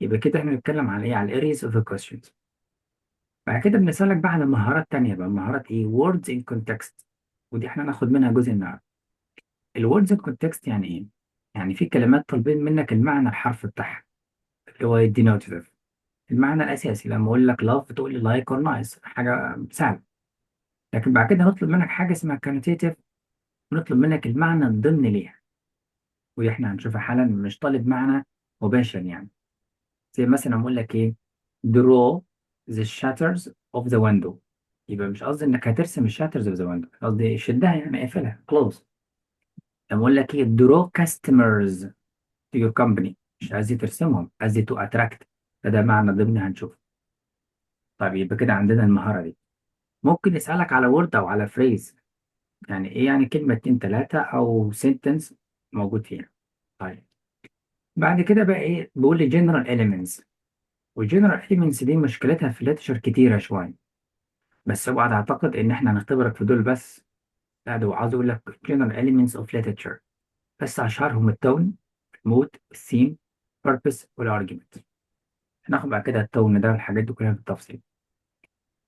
يبقى كده احنا بنتكلم على ايه؟ على areas of the questions. بعد كده بنسألك بقى على مهارات تانية بقى، مهارات ايه؟ words in context. ودي احنا هناخد منها جزء النهارده. الwords in context يعني ايه؟ يعني في كلمات طالبين منك المعنى الحرف بتاعها اللي هو denotative، المعنى الأساسي. لما أقول لك love تقول لي like or nice، حاجة سهلة. لكن بعد كده هنطلب منك حاجة اسمها connotative، ونطلب منك المعنى الضمني ليها. ودي احنا هنشوفها حالا، مش طالب معنى مباشر يعني. زي مثلا أقول لك ايه؟ draw the shutters of the window. يبقى مش قصدي انك هترسم الشاترز اوف ذا ويندو، قصدي شدها يعني اقفلها close. لما اقول لك ايه؟ draw customers to your company، مش قصدي ترسمهم، قصدي to attract. فده معنى ضمني هنشوفه. طيب يبقى كده عندنا المهارة دي. ممكن يسألك على وورد أو على فريز، يعني إيه؟ يعني كلمة اتنين تلاتة أو سنتنس موجود فيها. طيب بعد كده بقى إيه؟ بيقول لي general elements. والجنرال elements دي مشكلتها في الليتشر كتيرة شوية. بس اوعى تعتقد إن إحنا هنختبرك في دول بس. لا، ده هو عاوز أقول لك general elements of literature. بس أشهرهم التون، المود، الثيم، purpose والargument. هناخد بعد كده التون ده والحاجات دي كلها بالتفصيل.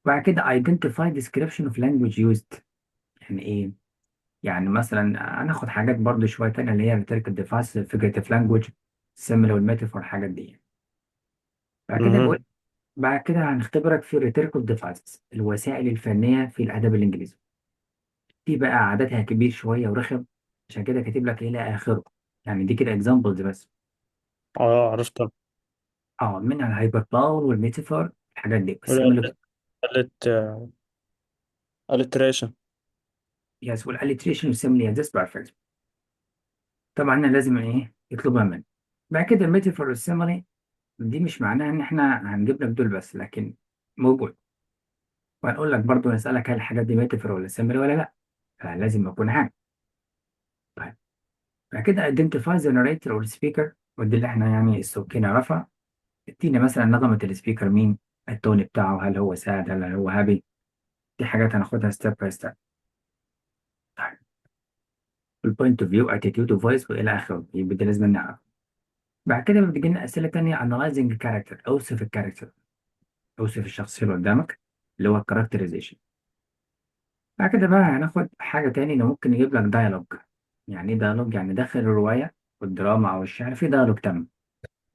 بعد كده identify description of language used. يعني إيه؟ يعني مثلا هناخد حاجات برضو شوية تانية اللي هي rhetorical device، figurative language، simile والميتافور، الحاجات دي. بعد كده بقول، مهم. بعد كده هنختبرك في rhetorical devices، الوسائل الفنية في الأدب الإنجليزي. دي بقى عددها كبير شوية ورخم، عشان كده كاتب لك إلى آخره. يعني دي كده examples بس. اه، عرفت. اه، منها الهايبربول والميتافور، الحاجات دي والسيميلو. قلت alliteration. يس، والاليتريشن والسيميلي، ذس بيرفكت. طبعا أنا لازم إيه يطلبها مني. بعد كده الميتافور والسيميلي، دي مش معناها ان احنا هنجيب لك دول بس، لكن موجود. وهنقول لك برضو، نسألك هل الحاجات دي ميتافور ولا سيمبل ولا لا. فلازم يكون عام. طيب بعد كده identify the narrator or speaker. ودي اللي احنا يعني السوكي نعرفها. ادينا مثلا نغمة السبيكر مين، التون بتاعه، هل هو ساد هل هو هابي. دي حاجات هناخدها ستيب باي ستيب. طيب البوينت اوف فيو، اتيتيود وفويس والى اخره، يبقى ده لازم نعرف. بعد كده بتجي لنا اسئله تانية، analyzing character، اوصف الكاركتر، اوصف الشخصيه اللي قدامك، اللي هو الكاركترايزيشن. بعد كده بقى هناخد حاجة تاني، إنه ممكن يجيب لك ديالوج. يعني إيه ديالوج؟ يعني داخل الرواية والدراما أو الشعر في ديالوج تام.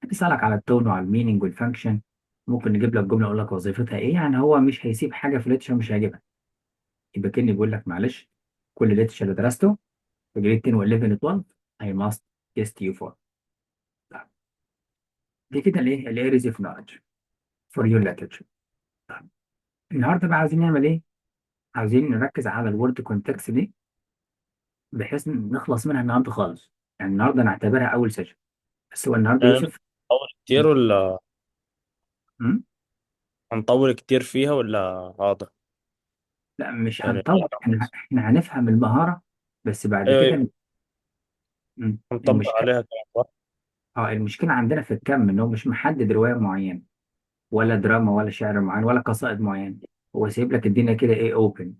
بيسألك على التون وعلى المينينج والفانكشن. ممكن يجيب لك جملة يقول لك وظيفتها إيه، يعني هو مش هيسيب حاجة في الليتشر مش هيجيبها. يبقى كأني بيقول لك معلش، كل ليتشر اللي درسته في جريد 10 و11 و12 I must test you for. طيب، دي كده الإيه؟ الأريز اوف نولج فور يور literature. طيب النهاردة بقى عايزين نعمل إيه؟ عاوزين نركز على الورد كونتكست دي، بحيث نخلص منها النهارده خالص. يعني النهارده نعتبرها اول سيشن. بس هو النهارده يعني يوسف. هنطول كتير ولا م? هنطول كتير فيها ولا هذا؟ لا مش يعني هنطول، احنا هنفهم المهاره. بس بعد ايه، كده هنطبق المشكله، عليها كمان صح؟ اه المشكله عندنا في الكم، ان هو مش محدد روايه معينه ولا دراما ولا شعر معين ولا قصائد معينه. هو سايب لك الدنيا كده ايه اوبن.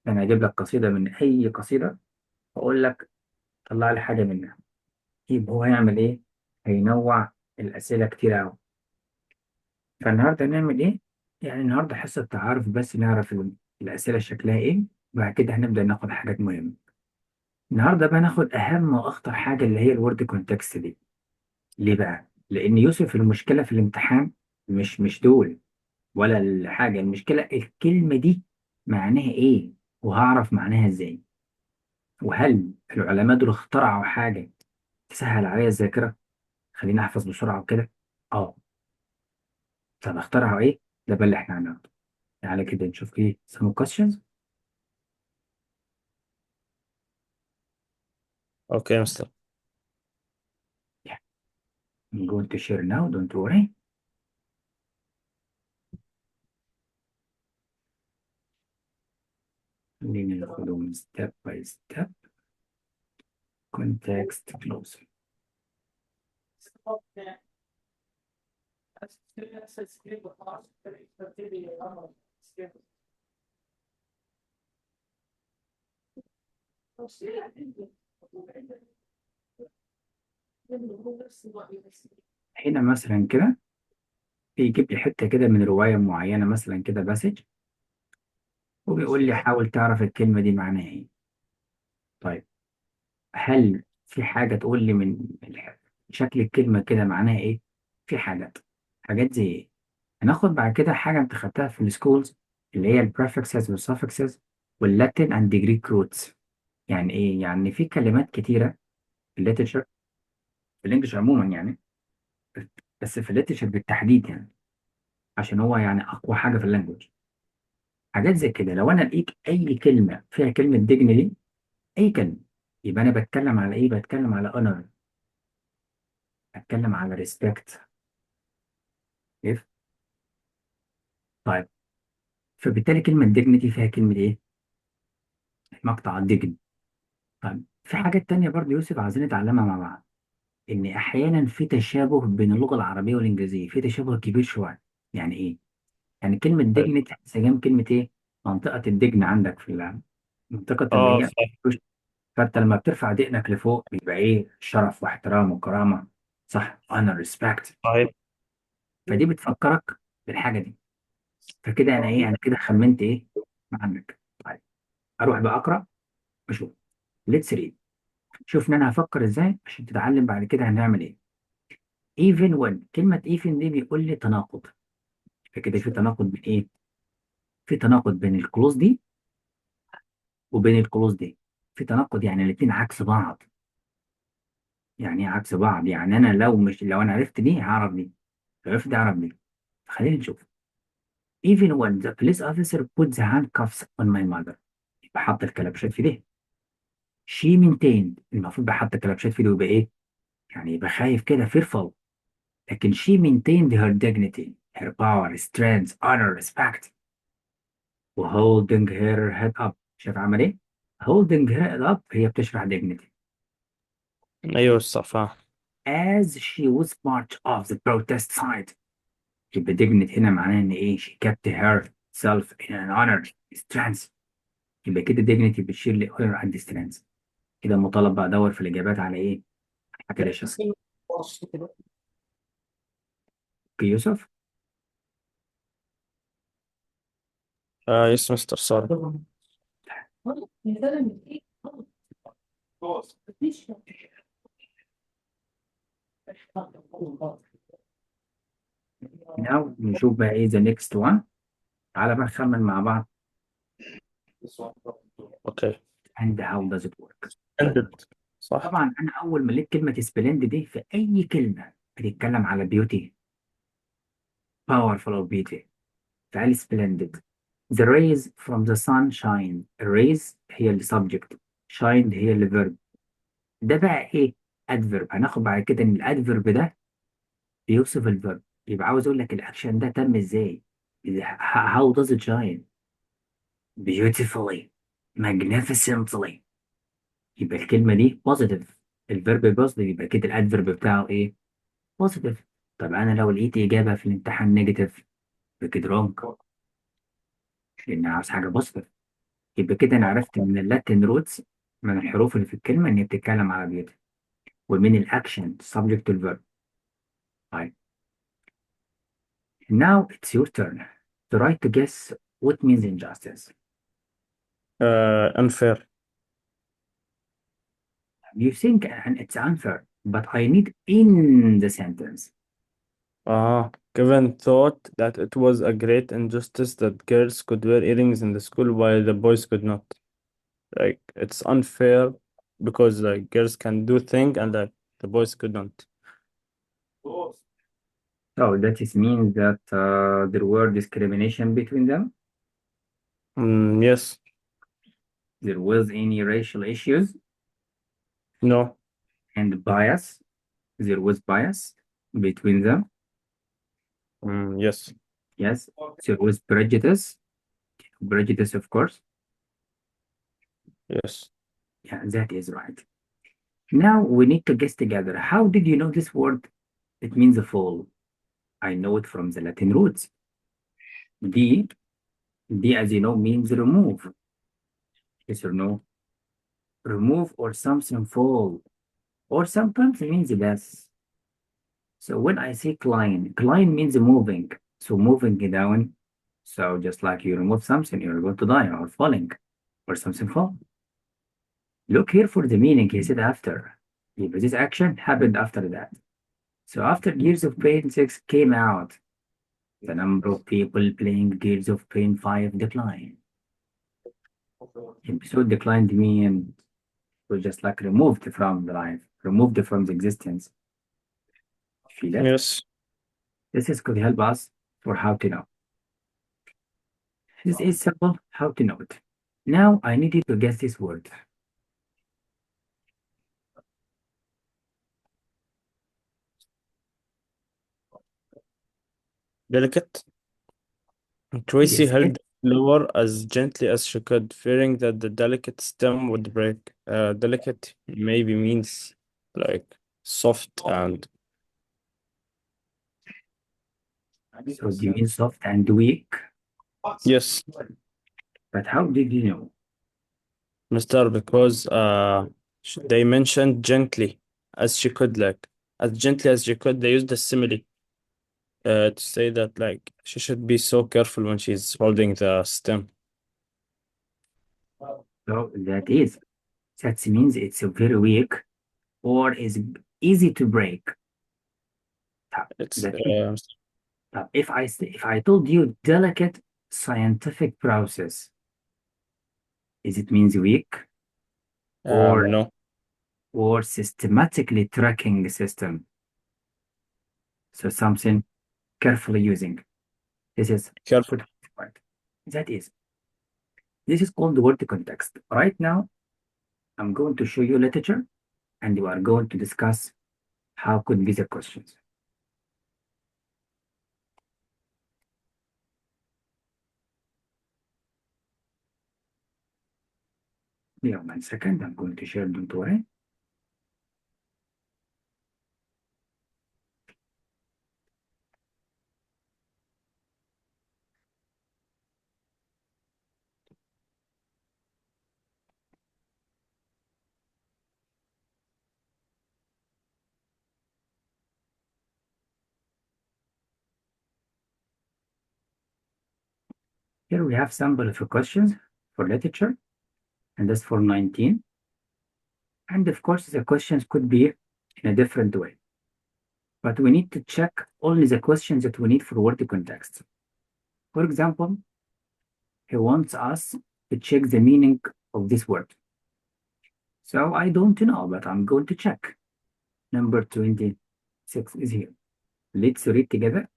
انا اجيب لك قصيده من اي قصيده، واقول لك طلع لي حاجه منها. يبقى هو هيعمل ايه؟ هينوع الاسئله كتير قوي. فالنهارده نعمل ايه؟ يعني النهارده حصه تعارف بس، نعرف الاسئله شكلها ايه. وبعد كده هنبدا ناخد حاجات مهمه. النهارده بقى ناخد اهم واخطر حاجه اللي هي الورد كونتكست دي. ليه بقى؟ لان يوسف المشكله في الامتحان مش دول ولا الحاجه، المشكله الكلمه دي معناها ايه، وهعرف معناها ازاي. وهل العلماء دول اخترعوا حاجه تسهل عليا الذاكره، خليني احفظ بسرعه وكده؟ اه. طب اخترعوا ايه؟ ده بقى اللي احنا هناخده. تعالى كده نشوف ايه some questions. اوكي مستر. Yeah, I'm going to share now, don't worry. خلينا ناخدهم step by step. Context closer. هنا مثلا كده بيجيب لي حتة كده من رواية معينة مثلا كده باسج، وبيقول لي حاول تعرف الكلمة دي معناها ايه. طيب هل في حاجة تقول لي من شكل الكلمة كده معناها ايه؟ في حاجات زي ايه؟ هناخد بعد كده حاجة انت خدتها في السكولز، اللي هي البريفكسز والسفكسز واللاتين اند جريك روتس. يعني ايه؟ يعني في كلمات كتيرة في الليترشر، في الانجليش عموما يعني، بس في الليترشر بالتحديد يعني، عشان هو يعني اقوى حاجة في اللانجوج. حاجات زي كده لو انا لقيت اي كلمة فيها كلمة dignity، اي كلمة، يبقى انا بتكلم على ايه؟ بتكلم على honor، بتكلم على respect. كيف؟ طيب فبالتالي كلمة dignity فيها كلمة ايه؟ مقطع الدجن. طيب في حاجات تانية برضه يوسف عايزين نتعلمها مع بعض، إن أحيانا في تشابه بين اللغة العربية والإنجليزية، في تشابه كبير شوية. يعني إيه؟ يعني كلمة دجن تحس جنب كلمة إيه؟ منطقة الدجن عندك في المنطقة اللي اه هي، فأنت لما بترفع دقنك لفوق بيبقى إيه؟ شرف واحترام وكرامة، صح؟ honor respect. صحيح. فدي بتفكرك بالحاجة دي. فكده أنا إيه؟ أنا كده خمنت إيه؟ عنك. طيب أروح بقى أقرأ أشوف. let's read. شوف ان انا هفكر ازاي عشان تتعلم بعد كده هنعمل ايه. even when، كلمة even دي بيقول لي تناقض، فكده في تناقض بين ايه؟ في تناقض بين الكلوز دي وبين الكلوز دي، في تناقض يعني الاتنين عكس بعض. يعني ايه عكس بعض؟ يعني انا لو مش، لو انا عرفت دي هعرف دي، لو عرفت دي هعرف دي. خلينا نشوف. even when the police officer put the handcuffs on my mother، يبقى حط الكلبشات في ده. she maintained، المفروض بحط الكلبشات في ده يبقى ايه؟ يعني يبقى خايف كده fearful. لكن she maintained her dignity, her power, strength, honor, respect. و holding her head up، شايف عمل ايه؟ holding her head up هي بتشرح dignity. ايوه صح فاهم. as she was part of the protest side، يبقى dignity هنا معناه ان ايه؟ she kept herself in an honor, strength. يبقى كده dignity بتشير ل honor and strength. كده مطالب بقى ادور في الاجابات على ايه؟ حاجه الشخص. اوكي يوسف. يس مستر سوري. now نشوف بقى ايه the next one. تعالى بقى نخمن مع بعض. اوكي. and how does it work. ended. صح. طبعا انا اول ما لقيت كلمه سبلند دي في اي كلمه بتتكلم على بيوتي، powerful or beauty، فقال splendid. the rays from the sun shine. rays هي اللي subject، shine هي اللي verb. ده بقى ايه؟ adverb. هناخد بعد كده ان الادفيرب ده بيوصف الفيرب. يبقى عاوز اقول لك الاكشن ده تم ازاي. how does it shine؟ beautifully، magnificently. يبقى الكلمه دي positive، الفيرب positive، يبقى كده الادفيرب بتاعه ايه؟ بوزيتيف. طب انا لو لقيت اجابه في الامتحان نيجاتيف بكده رونج، لان عاوز حاجه بوزيتيف. يبقى كده انا عرفت من اللاتين روتس، من الحروف اللي في الكلمه ان هي بتتكلم على بيوتي، ومن الاكشن subject to verb. طيب now it's your turn to try to guess what means injustice. unfair. You think and it's unfair, but I need in the sentence. Kevin thought that it was a great injustice that girls could wear earrings in the school while the boys could not. Like it's unfair because like girls can do things and that the boys could not. So that is means that there were discrimination between them. Yes. There was any racial issues No. and bias. There was bias between them. Yes. Yes. There was prejudice. Prejudice, of course. Yes. Yeah, that is right. Now we need to guess together. How did you know this word? It means a fall. I know it from the Latin roots. D, D as you know means remove. Yes or no? Remove or something fall. Or sometimes it means less. So when I say climb means moving. So moving down. So just like you remove something, you're going to die or falling or something fall. Look here for the meaning. He said after. If this action happened after that. So after Gears of Pain 6 came out, the number of people playing Gears of Pain 5 declined. Episode declined mean was just like removed from the life, removed from the existence. Feel it? Yes. This is could help us for how to know. This is simple how to know it. Now I need you to guess this word. Delicate. Tracy Yes, held the flower as gently as she could, fearing that the delicate stem would break. Delicate maybe means like soft and so do you mean soft and weak? yes, But how did you know? Mister, because they mentioned gently as she could, like as gently as she could. They used the simile to say that like she should be so careful when she's holding the stem. So that means it's very weak or is easy to break. It's That is, if I told you delicate scientific process, is it means weak or no, systematically tracking system? So something carefully using. This is careful. good part. That is, this is called word context. Right now, I'm going to show you literature and we are going to discuss how could be the questions. Yeah, 1 second. I'm going to share, don't worry. Here we have sample of questions for literature, and that's for 19. And of course, the questions could be in a different way. But we need to check only the questions that we need for word context. For example, he wants us to check the meaning of this word. So I don't know, but I'm going to check. Number 26 is here. Let's read together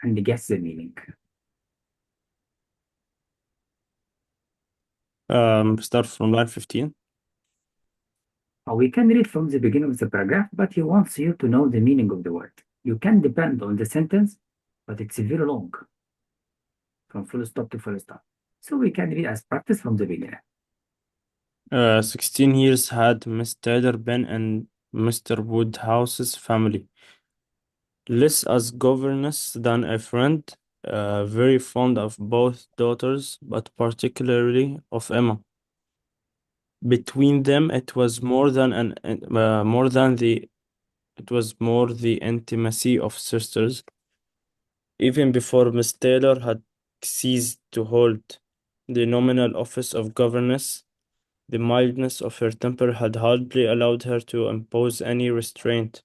and guess the meaning. Start from line 15. We can read from the beginning of the paragraph, but he wants you to know the meaning of the word. You can depend on the sentence, but it's very long, from full stop to full stop. So we can read as practice from the beginning. 16 years had Miss Taylor been in Mr. Woodhouse's family. Less as governess than a friend, very fond of both daughters, but particularly of Emma. Between them, it was more than the intimacy of sisters. Even before Miss Taylor had ceased to hold the nominal office of governess, the mildness of her temper had hardly allowed her to impose any restraint,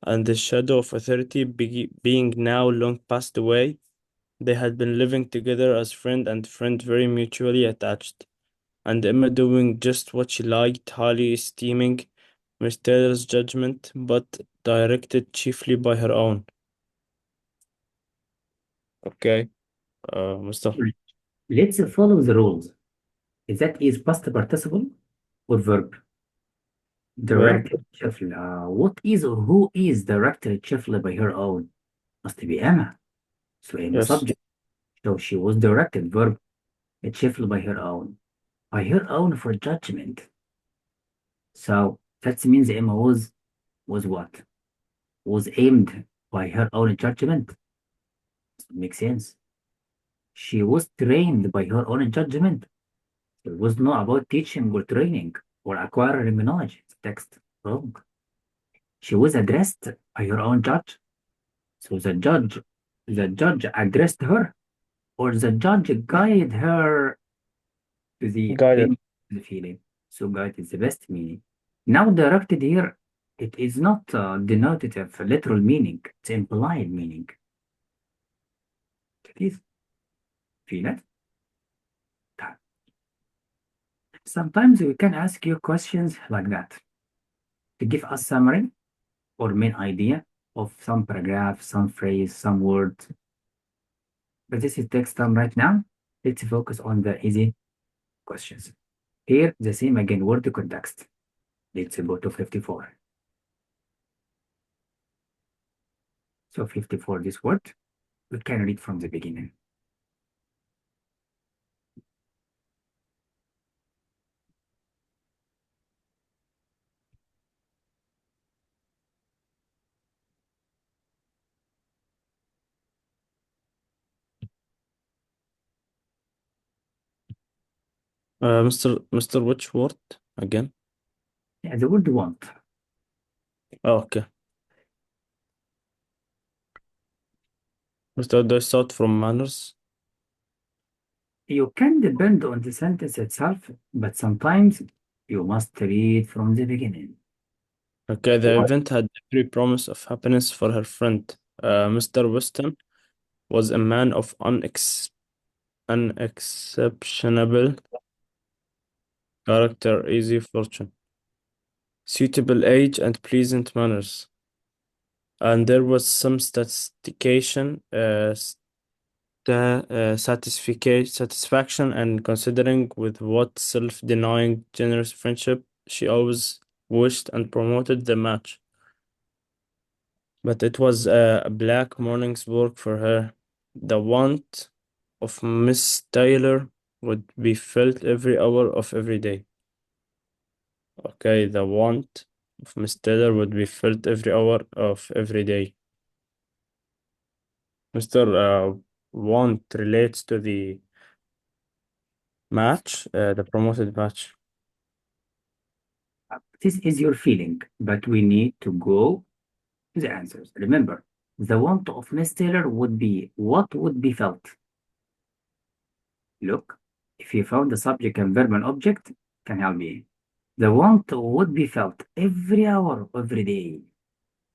and the shadow of authority being now long passed away, they had been living together as friend and friend, very mutually attached, and Emma doing just what she liked, highly esteeming Miss Taylor's judgment, but directed chiefly by her own. Okay, Mr. Let's follow the rules. That is past participle or verb. Verb. Directed shuffle. What is or who is directed shuffle by her own? Must be Emma. So Emma Yes. subject. So she was directed verb. Shuffle by her own. By her own for judgment. So that means Emma was what? Was aimed by her own judgment. Makes sense. She was trained by her own judgment. It was not about teaching or training or acquiring knowledge. It's text wrong. She was addressed by her own judge. So the judge addressed her, or the judge guided her to the Guided. opinion, the feeling. So guide is the best meaning. Now directed here, it is not denotative literal meaning, it's implied meaning. كيف؟ feel it? Sometimes we can ask you questions like that to give us summary or main idea of some paragraph, some phrase, some word. But this is text time right now. Let's focus on the easy questions. Here, the same again, word context. Let's go to 54. So 54, this word, we can read from the beginning. Mr. Which word again? Yeah, the word want. Oh, okay. Mr. Do I start from manners? You can depend on the sentence itself, but sometimes you must read from the beginning. Okay, the What? event had every promise of happiness for her friend. Mr. Weston was a man of unexceptionable character, easy fortune, suitable age, and pleasant manners. And there was some satisfaction and considering with what self-denying, generous friendship she always wished and promoted the match. But it was a black morning's work for her. The want of Miss Taylor would be felt every hour of every day. Okay, the want of Miss Taylor would be felt every hour of every day. Mr. Want relates to the match, the promoted match. This is your feeling, but we need to go to the answers. Remember, the want of Miss Taylor would be what would be felt. Look, if you found the subject and verb and object, can help you. The want would be felt every hour, every day.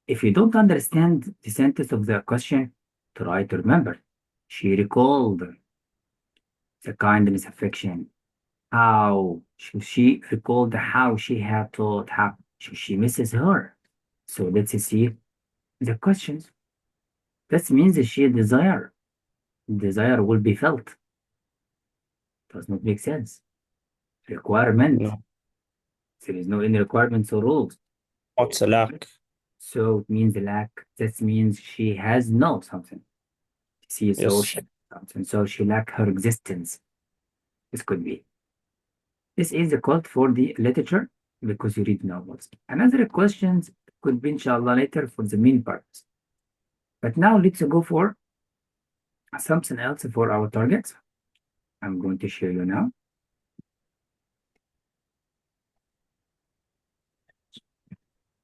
If you don't understand the sentence of the question, try to remember. She recalled the kindness, affection, how she recalled how she had thought, how she misses her. So let's see the questions. That means she desire. Desire will be felt. Does not make sense. Requirement. No, There is no any requirements or rules. what's a lack? So it means lack. That means she has no something. See, so Yes. she something. So she lack her existence. This could be. This is the code for the literature because you read novels. Another questions could be inshallah later for the main purpose. But now let's go for something else for our targets. I'm going to show you now.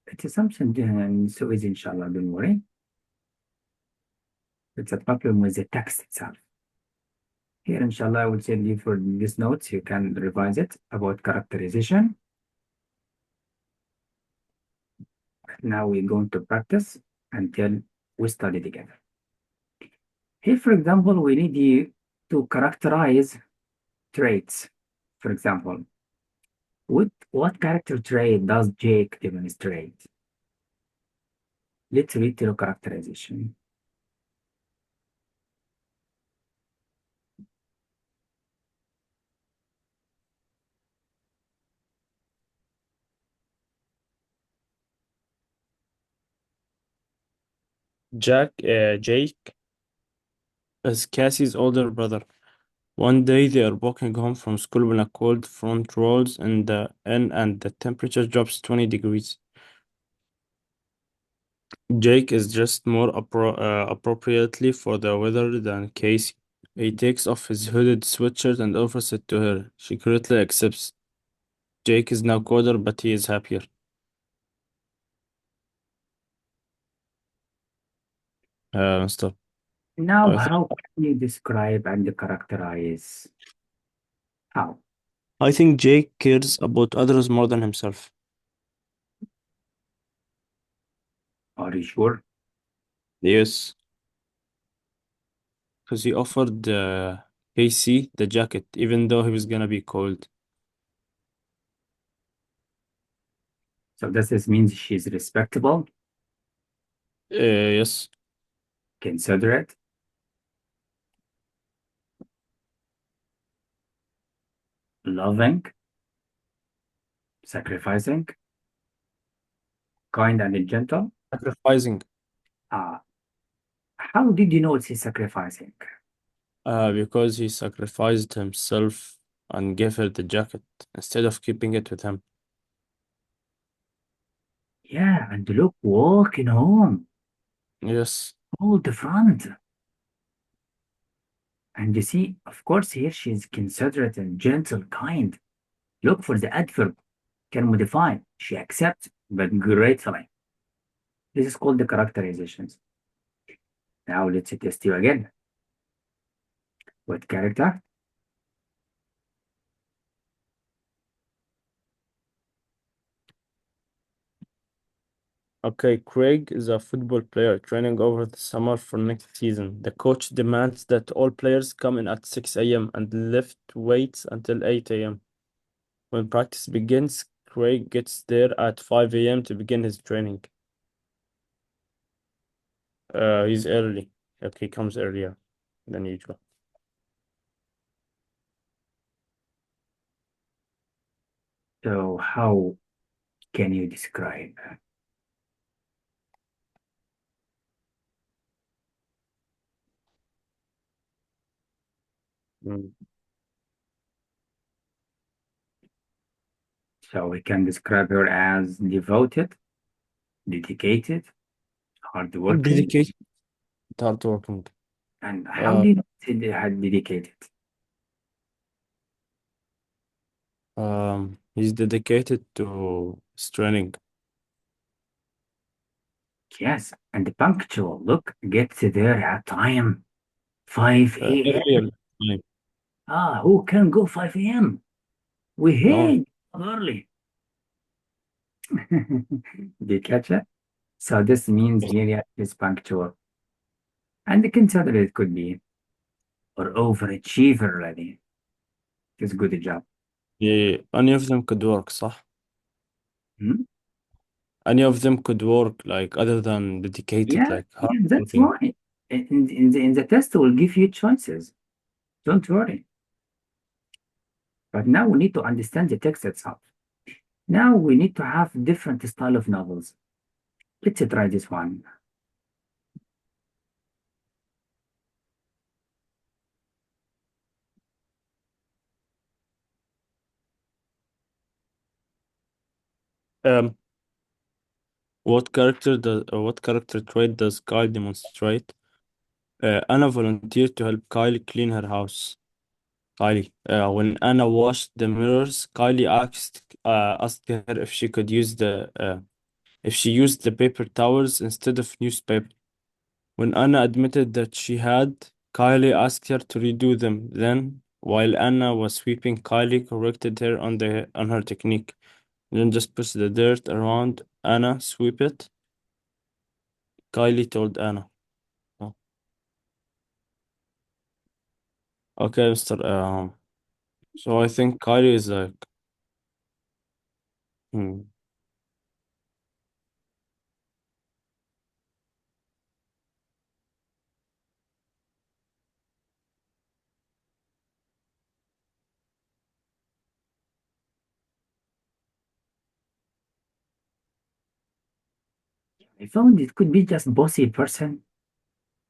It is something so easy, inshallah, don't worry. It's a problem with the text itself. Here, inshallah, I will send you for these notes. You can revise it about characterization. Now we're going to practice until we study together. Here, for example, we need you to characterize traits. For example, what character trait does Jake demonstrate? Let's read through characterization. Jake is Cassie's older brother. One day they are walking home from school when a cold front rolls in and the temperature drops 20 degrees. Jake is dressed more appropriately for the weather than Casey. He takes off his hooded sweatshirt and offers it to her. She greatly accepts. Jake is now colder, but he is happier. Mr. Now, I think how can you describe and characterize? How? I think Jake cares about others more than himself. Are you sure? Yes, because he offered Casey the jacket, even though he was gonna be cold. So does this mean she's respectable, Yes, considerate, loving, sacrificing, kind and gentle? sacrificing. Ah, how did you know she's sacrificing? Because he sacrificed himself and gave her the jacket instead of keeping it with him. Yeah, and look, walking home, Yes, hold the front. And you see, of course, here she's considerate and gentle, kind. Look for the adverb, can modify. She accepts, but gratefully. This is called the characterizations. Now let's test you again. What character? okay, Craig is a football player training over the summer for next season. The coach demands that all players come in at 6 a.m. and lift weights until 8 a.m. When practice begins, Craig gets there at 5 a.m. to begin his training. He's early. Okay, he comes earlier than usual. So how can you describe? Mm. So we can describe her as devoted, dedicated, hardworking. Dedicated, hardworking. And how Uh, do you know they had dedicated? he's dedicated to his training. Yes, and punctual. Look, gets there at time. 5 a.m. Earlier time. Ah, who can go 5 a.m.? We No one. hate early. Do you catch it? So this means here is punctual. And consider it could be or overachiever already. It's a good job. Yeah, any of them could work, صح? Hmm? Any of them could work, like other than dedicated, Yeah, like yeah, that's hardworking. why. In the test, we'll give you choices. Don't worry. But now we need to understand the text itself. Now we need to have different style of novels. Let's try this one. Um, what character trait does Kyle demonstrate? Anna volunteered to help Kylie clean her house. Kylie, when Anna washed the mirrors, Kylie asked her if she used the paper towels instead of newspaper. When Anna admitted that she had, Kylie asked her to redo them. Then, while Anna was sweeping, Kylie corrected her on her technique. Then just push the dirt around Anna, sweep it. Kylie told Anna. Oh. Okay, Mr. So I think Kylie is like, hmm. I found it could be just bossy person.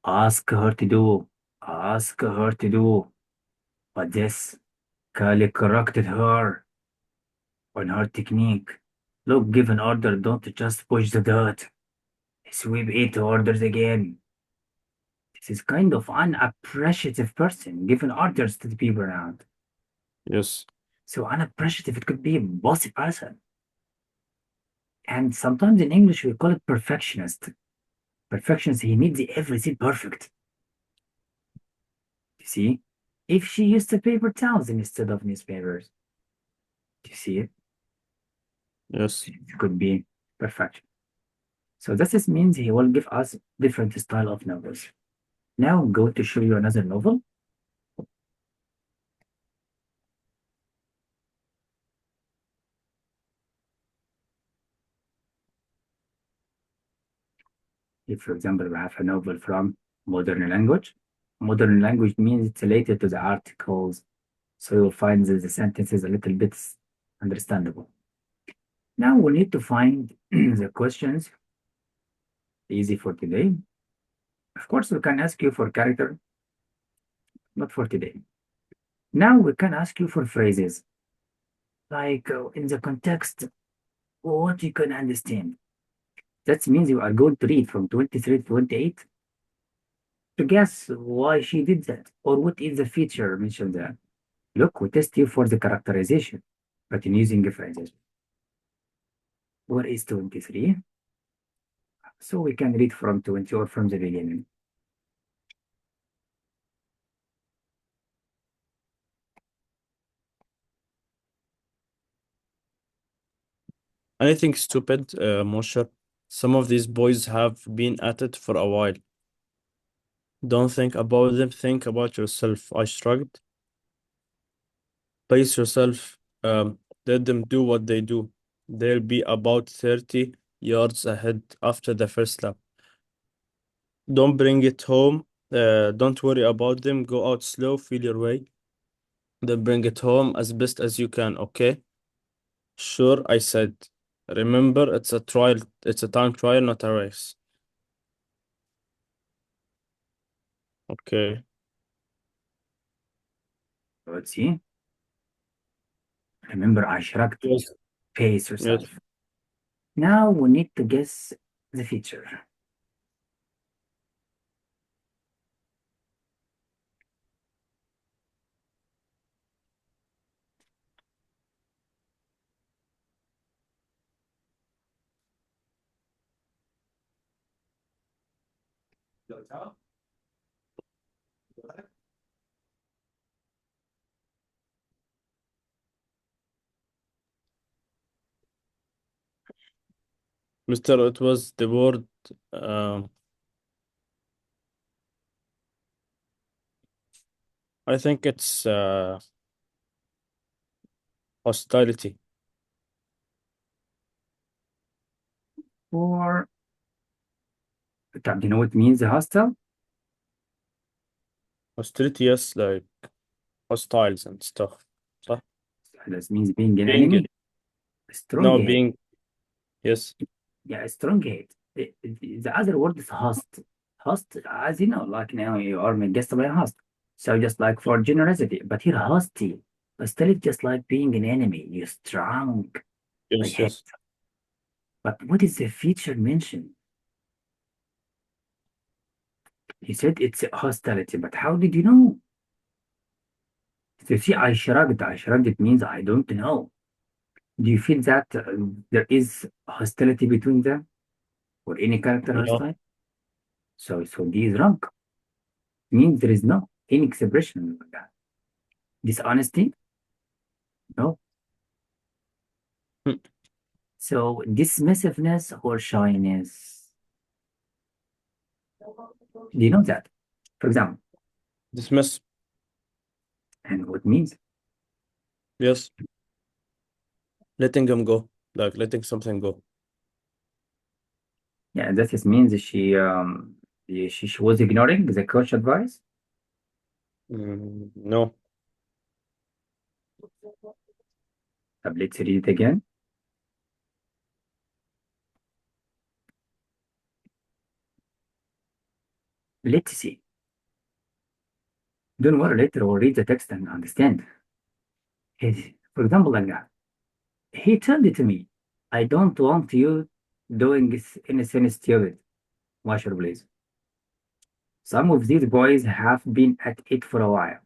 Ask her to do. Ask her to do. But this, Kali corrected her on her technique. Look, give an order, don't just push the dirt. Sweep 8 orders again. This is kind of unappreciative person giving orders to the people around. Yes. So unappreciative, it could be a bossy person. And sometimes in English we call it perfectionist. Perfections, he needs everything perfect. You see? If she used the paper towels instead of newspapers, you see it? Yes. It could be perfection. So this means he will give us different style of novels. Now I'm going to show you another novel. If, for example, we have a novel from modern language. Modern language means it's related to the articles, so you'll find the sentences a little bit understandable. Now we need to find the questions easy for today. Of course, we can ask you for character, not for today. Now we can ask you for phrases, like in the context, what you can understand. That means you are going to read from 23 to 28 to guess why she did that or what is the feature mentioned there. Look, we test you for the characterization, but in using phrases. What is 23? So we can read from 20 or from the beginning. Anything stupid, Moshe? Some of these boys have been at it for a while. Don't think about them, think about yourself. I shrugged. Pace yourself. Let them do what they do. They'll be about 30 yards ahead after the first lap. Don't bring it home. Don't worry about them. Go out slow, feel your way. Then bring it home as best as you can, okay? Sure, I said. Remember, it's a trial. It's a time trial, not a race. Okay. Let's see. Remember, I shrugged. Yes. Pace Yes. yourself. Now we need to guess the feature. Mister, it was the word. Um, I think it's hostility. Or, do you know what means hostile? Hostility, yes, like hostiles and stuff. So That means being an being, enemy. Strong no, hate. being, yes, Yeah, strong hate. The other word is host. Host, as you know, like now you are guessed by a host. So just like for generosity, but here hosty. Hostility just like being an enemy. You're strong, like yes, hate. yes. But what is the feature mentioned? You said it's hostility, but how did you know? You see, I shrugged. I shrugged. It means I don't know. Do you feel that there is hostility between them or any character No. hostile? So D is wrong. Means there is no any expression like that. Dishonesty? No. Hmm. So dismissiveness or shyness? Do you know that? For example, Dismiss, and what means? yes. Letting them go, like letting something go. Yeah, that just means she was ignoring the coach advice. No. Let's read it again. Let's see. Don't worry, later we'll read the text and understand. For example, like that. He told it to me. I don't want you doing anything stupid. Wash your please. Some of these boys have been at it for a while.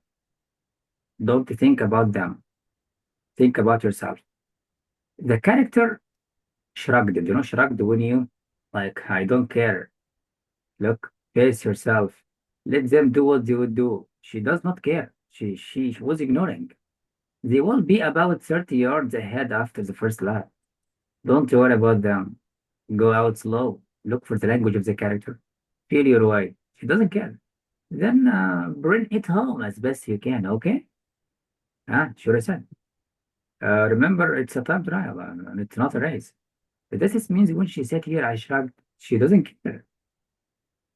Don't think about them. Think about yourself. The character shrugged, shrugged when you, like, I don't care. Look, face yourself. Let them do what they would do. She does not care. She was ignoring. They will be about 30 yards ahead after the first lap. Don't worry about them. Go out slow. Look for the language of the character. Feel your way. She doesn't care. Then bring it home as best you can, okay? Ah, sure I said. Remember, it's a time trial and it's not a race. This means when she sat here, I shrugged. She doesn't care.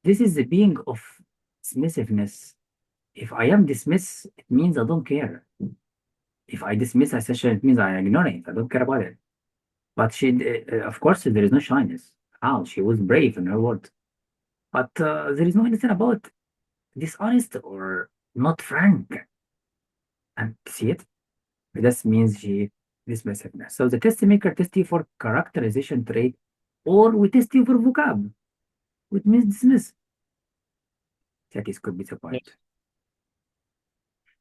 This is the being of dismissiveness. If I am dismiss, it means I don't care. If I dismiss a session, it means I ignore it. I don't care about it. But of course, there is no shyness. How? She was brave in her words. But there is no anything about dishonest or not frank. And see it? This means she dismissiveness. So the test maker tests you for characterization trait, or we test you for vocab, which means dismiss. That is could be the Yeah. point.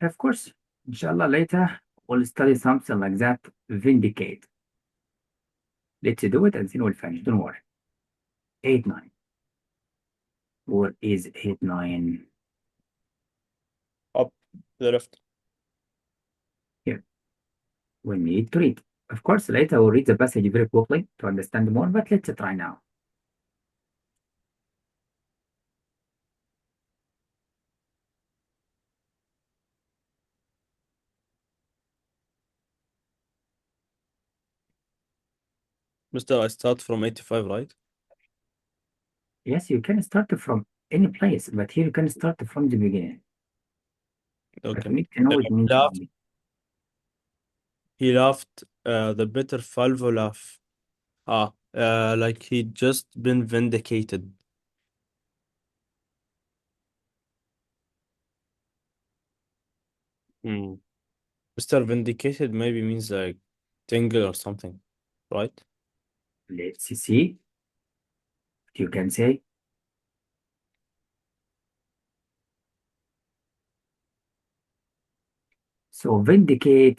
Of course, inshallah, later we'll study something like that. Vindicate. Let's do it and then we'll finish. Don't worry. 8, 9. What is 8, 9? Up the left. Here. We need to read. Of course, later we'll read the passage very quickly to understand more, but let's try now. Mr. I start from 85, right? Yes, you can start from any place, but here you can start from the beginning. But Okay. we need to know Uh, it means he laughed. He laughed. The bitter Falvo laugh. Like he'd just been vindicated. Hmm. Mr. Vindicated maybe means like tingle or something, right? let's see. You can say so. Vindicate